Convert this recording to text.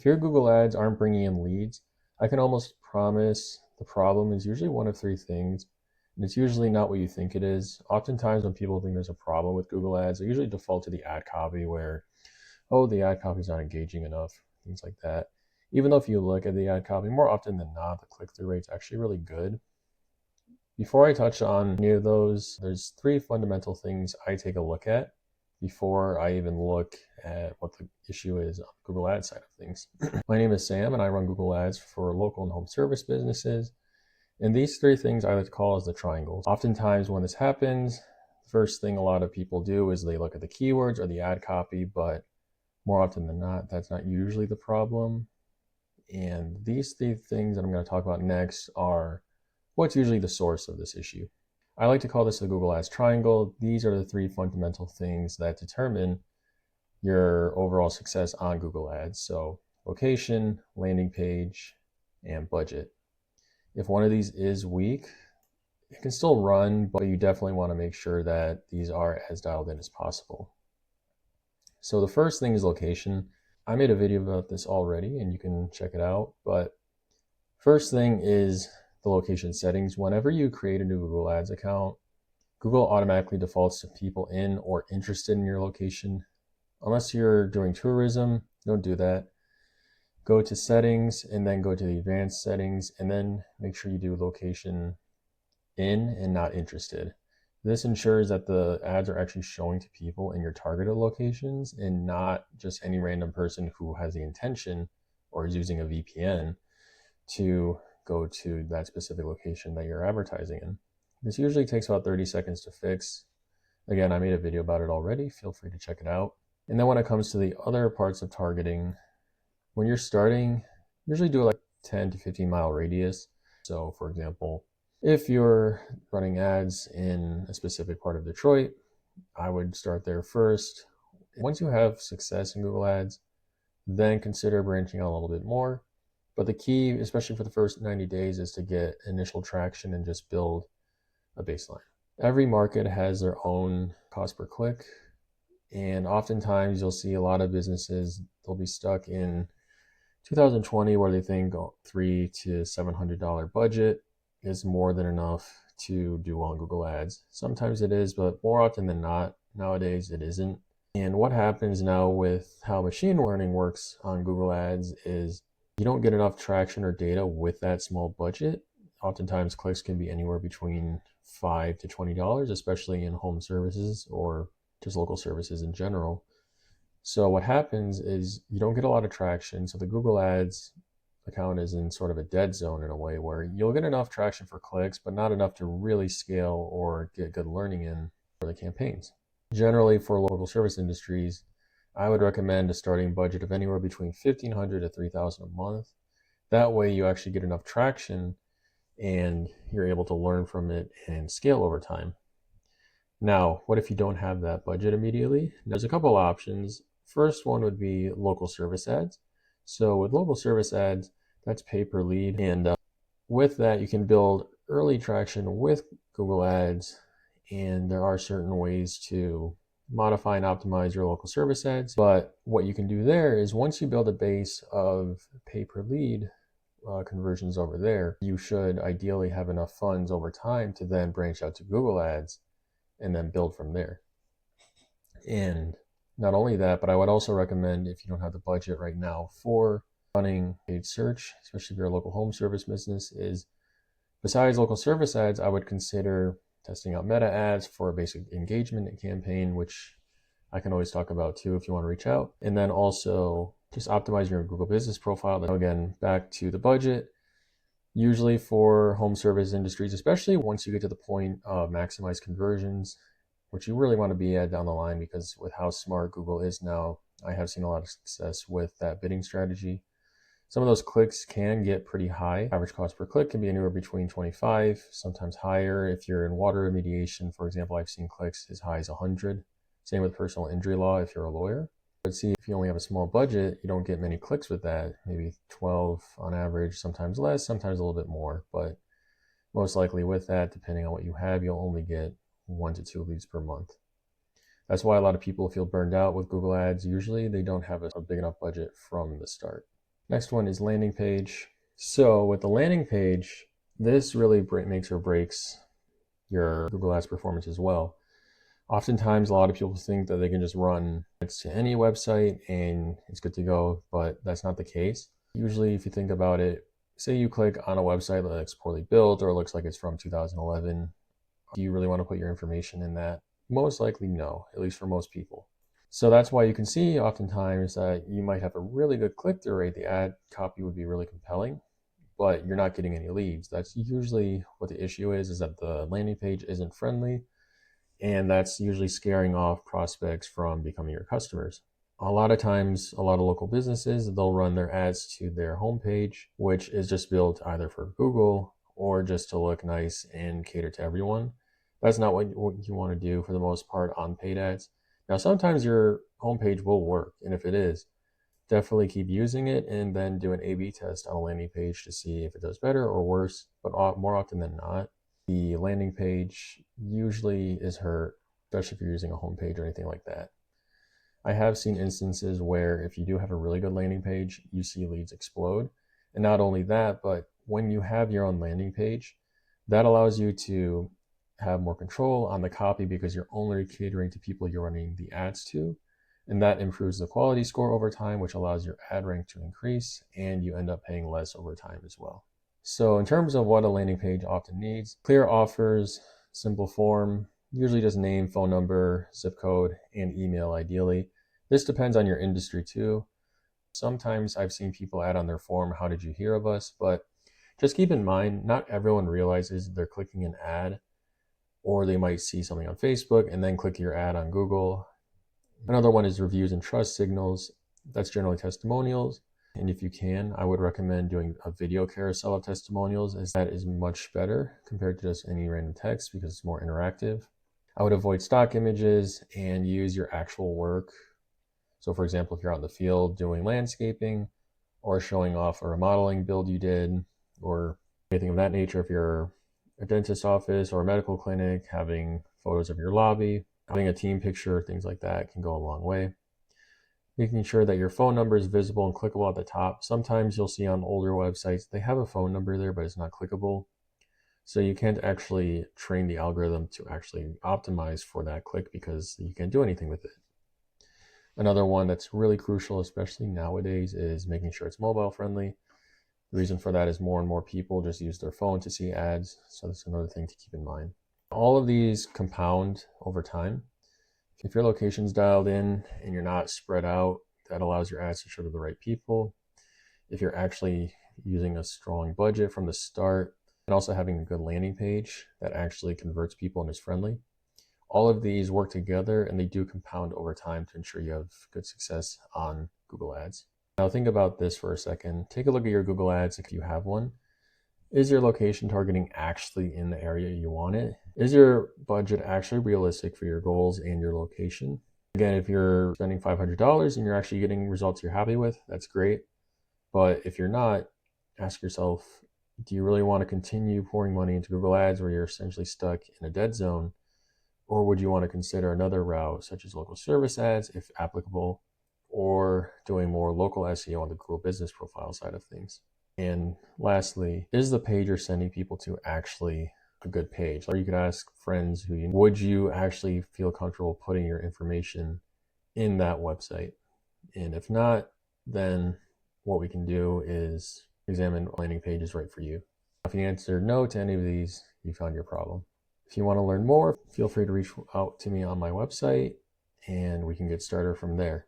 your Google ads aren't bringing in leads, I can almost promise the problem is usually one of three things. And it's usually not what you think it is. Oftentimes when people think there's a problem with Google ads, they usually default to the ad copy where, oh, the ad copy is not engaging enough, things like that. Even though if you look at the ad copy, more often than not, the click-through rate's actually really good. Before I touch on any of those, there's three fundamental things I take a look at before I even look at what the issue is on the Google Ads side of things. My name is Sam and I run Google Ads for local and home service businesses. And these three things I like to call as the triangles. Oftentimes when this happens, the first thing a lot of people do is they look at the keywords or the ad copy, but more often than not, that's not usually the problem. And these three things that I'm going to talk about next are what's usually the source of this issue. I like to call this the Google Ads triangle. These are the three fundamental things that determine your overall success on Google Ads. So location, landing page, and budget. If one of these is weak, it can still run, but you definitely want to make sure that these are as dialed in as possible. So the first thing is location. I made a video about this already and you can check it out, but first thing is the location settings. Whenever you create a new Google Ads account, Google automatically defaults to people in or interested in your location. Unless you're doing tourism, don't do that. Go to settings and then go to the advanced settings and then make sure you do location in and not interested. This ensures that the ads are actually showing to people in your targeted locations and not just any random person who has the intention or is using a VPN to go to that specific location that you're advertising in. This usually takes about 30 seconds to fix. Again, I made a video about it already. Feel free to check it out. And then when it comes to the other parts of targeting, when you're starting, usually do like 10 to 15 mile radius. So for example, if you're running ads in a specific part of Detroit, I would start there first. Once you have success in Google Ads, then consider branching out a little bit more. But the key, especially for the first 90 days, is to get initial traction and just build a baseline. Every market has their own cost per click. And oftentimes you'll see a lot of businesses, they'll be stuck in 2020 where they think $300 to $700 budget is more than enough to do on Google Ads. Sometimes it is, but more often than not, nowadays it isn't. And what happens now with how machine learning works on Google Ads is you don't get enough traction or data with that small budget. Oftentimes clicks can be anywhere between $5 to $20, especially in home services or just local services in general. So what happens is you don't get a lot of traction. So the Google Ads account is in sort of a dead zone in a way where you'll get enough traction for clicks, but not enough to really scale or get good learning in for the campaigns. Generally for local service industries, I would recommend a starting budget of anywhere between $1,500 to $3,000 a month. That way you actually get enough traction and you're able to learn from it and scale over time. Now, what if you don't have that budget immediately? There's a couple options. First one would be local service ads. So with local service ads, that's pay per lead. And with that, you can build early traction with Google Ads. And there are certain ways to modify and optimize your local service ads. But what you can do there is once you build a base of pay per lead conversions over there, you should ideally have enough funds over time to then branch out to Google Ads and then build from there. And not only that, but I would also recommend, if you don't have the budget right now for running paid search, especially if you're a local home service business, is besides local service ads, I would consider testing out meta ads for a basic engagement campaign, which I can always talk about too if you want to reach out. And then also just optimize your Google business profile. Again, back to the budget. Usually for home service industries, especially once you get to the point of maximize conversions, which you really want to be at down the line, because with how smart Google is now, I have seen a lot of success with that bidding strategy. Some of those clicks can get pretty high. Average cost per click can be anywhere between 25, sometimes higher. If you're in water remediation, for example, I've seen clicks as high as 100. Same with personal injury law if you're a lawyer. But see, if you only have a small budget, you don't get many clicks with that. Maybe 12 on average, sometimes less, sometimes a little bit more. But most likely with that, depending on what you have, you'll only get 1 to 2 leads per month. That's why a lot of people feel burned out with Google Ads. Usually they don't have a big enough budget from the start. Next one is landing page. So with the landing page, this really makes or breaks your Google Ads performance as well. Oftentimes, a lot of people think that they can just run ads to any website and it's good to go, but that's not the case. Usually, if you think about it, say you click on a website that looks poorly built or looks like it's from 2011, do you really want to put your information in that? Most likely no, at least for most people. So that's why you can see oftentimes that you might have a really good click-through rate. The ad copy would be really compelling, but you're not getting any leads. That's usually what the issue is that the landing page isn't friendly, and that's usually scaring off prospects from becoming your customers. A lot of times, a lot of local businesses, they'll run their ads to their homepage, which is just built either for Google or just to look nice and cater to everyone. That's not what you want to do for the most part on paid ads. Now, sometimes your homepage will work, and if it is, definitely keep using it and then do an A/B test on a landing page to see if it does better or worse, but more often than not, the landing page usually is hurt, especially if you're using a homepage or anything like that. I have seen instances where if you do have a really good landing page, you see leads explode. And not only that, but when you have your own landing page, that allows you to have more control on the copy because you're only catering to people you're running the ads to. And that improves the quality score over time, which allows your ad rank to increase, and you end up paying less over time as well. So in terms of what a landing page often needs, clear offers, simple form, usually just name, phone number, zip code, and email ideally. This depends on your industry too. Sometimes I've seen people add on their form, how did you hear of us? But just keep in mind, not everyone realizes they're clicking an ad, or they might see something on Facebook and then click your ad on Google. Another one is reviews and trust signals. That's generally testimonials. And if you can, I would recommend doing a video carousel of testimonials, as that is much better compared to just any random text because it's more interactive. I would avoid stock images and use your actual work. So for example, if you're out in the field doing landscaping or showing off a remodeling build you did or anything of that nature, if you're a dentist's office or a medical clinic, having photos of your lobby, having a team picture, things like that can go a long way. Making sure that your phone number is visible and clickable at the top. Sometimes you'll see on older websites, they have a phone number there, but it's not clickable. So you can't actually train the algorithm to actually optimize for that click because you can't do anything with it. Another one that's really crucial, especially nowadays, is making sure it's mobile friendly. The reason for that is more and more people just use their phone to see ads. So that's another thing to keep in mind. All of these compound over time. If your location's dialed in and you're not spread out, that allows your ads to show to the right people. If you're actually using a strong budget from the start and also having a good landing page that actually converts people and is friendly, all of these work together and they do compound over time to ensure you have good success on Google Ads. Now think about this for a second. Take a look at your Google Ads if you have one. Is your location targeting actually in the area you want it? Is your budget actually realistic for your goals and your location? Again, if you're spending $500 and you're actually getting results you're happy with, that's great. But if you're not, ask yourself, do you really want to continue pouring money into Google Ads where you're essentially stuck in a dead zone? Or would you want to consider another route, such as local service ads, if applicable, or doing more local SEO on the Google Business Profile side of things? And lastly, is the page you're sending people to actually a good page? Or you could ask friends would you actually feel comfortable putting your information in that website? And if not, then what we can do is examine landing pages right for you. If you answered no to any of these, you found your problem. If you want to learn more, feel free to reach out to me on my website and we can get started from there.